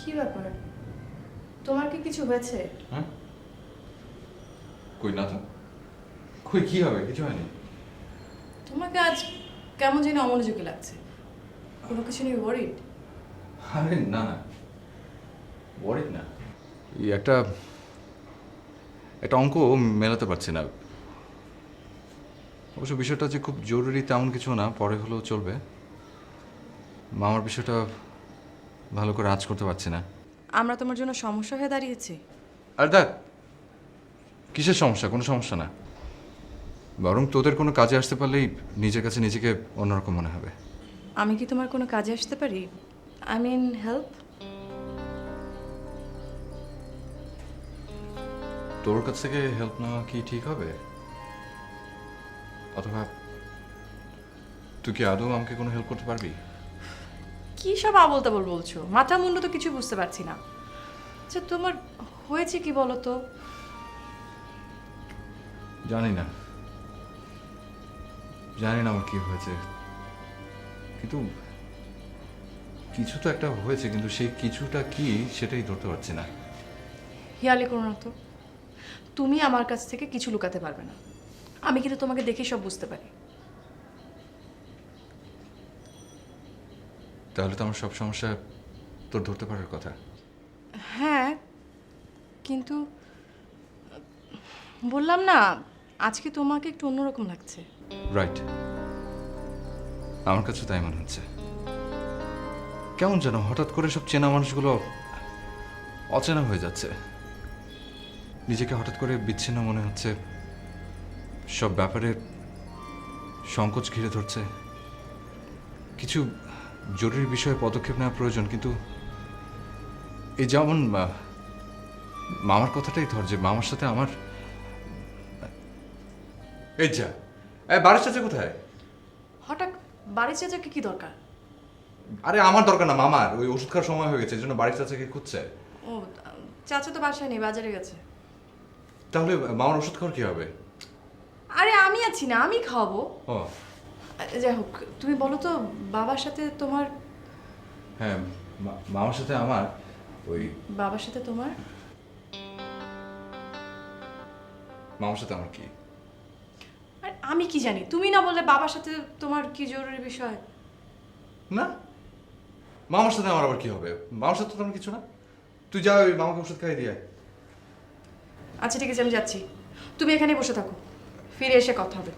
কি ব্যাপার, তোমার কি কিছু হয়েছে? হ্যাঁ, কই না তো। কই কি হবে, কিছু হয়নি। তোমাকে আজ কেমন যেন অমনোযোগী লাগছে, কোনো কিছু নিয়ে ওয়ারিড? আরে না না, ওয়ারিড না। এই একটা একটা অঙ্ক মেলাতে পারছি না। অবশ্য বিষয়টা যে খুব জরুরি তেমন কিছু না, পরে হলেও চলবে। মামার বিষয়টা ভালো করে আঁচ করতে পারছি না। আমরা তোমার জন্য সমস্যা হয়ে দাঁড়িয়েছি? আর দেখ, কিসের সমস্যা? কোনো সমস্যা না, বরং তোদের কোনো কাজে আসতে পারলেই নিজের কাছে নিজেকে অন্যরকম মনে হবে। আমি কি তোমার কোনো কাজে আসতে পারি? I mean help. তোর কাছ থেকে হেল্প নেওয়া কি ঠিক হবে? অথবা তুই কি আদৌ আমাকে কোনো হেল্প করতে পারবি? কি সব আবল তাবল বলছো, মাথা মুন্ডু তো কিছু বুঝতে পারছি না। আচ্ছা তোমার হয়েছে কি বলো তো? জানি না, জানি না আমার কি হয়েছে, কিন্তু কিছু তো একটা হয়েছে, কিন্তু সেই কিছুটা কি সেটাই ধরতে পারছি না। হিয়ালি করো না তো, তুমি আমার কাছ থেকে কিছু লুকাতে পারবে না। আমি কিন্তু তোমাকে দেখে সব বুঝতে পারি। তাহলে তো আমার সব সমস্যা তোর ধরতে পারার কথা। হ্যাঁ, কিন্তু বললাম না, আজকে তোমাকে একটু অন্যরকম লাগছে। রাইট, আমার কাছে তাই মনে হচ্ছে। কেমন যেন হঠাৎ করে সব চেনা মানুষগুলো অচেনা হয়ে যাচ্ছে, নিজেকে হঠাৎ করে বিচ্ছিন্ন মনে হচ্ছে, সব ব্যাপারে সংকোচ ঘিরে ধরছে। কিছু জরুরি বিষয়ে পদক্ষেপ নেওয়া প্রয়োজন, কিন্তু এই যেমন মামার কথাটাই ধর, যে মামার সাথে আমার এই যা, বাড়ির চাচা কোথায়? হঠাৎ বাড়ির চাচাকে কি দরকার? আরে আমার দরকার না, মামার ওই ওষুধ খাওয়ার সময় হয়ে গেছে, এই জন্য বাড়ির চাচাকে খুঁজছে। ও, চাচা তো বাসায় নেই, বাজারে গেছে। তাহলে মামার ওষুধ খাওয়ার কি হবে? আরে আমি আছি না, আমি খাওয়াবো। ও যাই হোক, তুমি বলো তো, বাবার সাথে তোমার? হ্যাঁ, মামার সাথে আমার ওই বাবার সাথে তোমার? মামার সাথে আমার কি? আর আমি কি জানি, তুমি না বললে বাবার সাথে তোমার কি জরুরি বিষয়? না, মামার সাথে আমার আবার কি হবে? মামার সাথে তো তেমন কিছু না। তুই যা, ওই মামাকে ওষুধ খাইয়ে দিয়ে আয়। আচ্ছা ঠিক আছে, আমি যাচ্ছি, তুমি এখানে বসে থাকো, ফিরে এসে কথা হবে।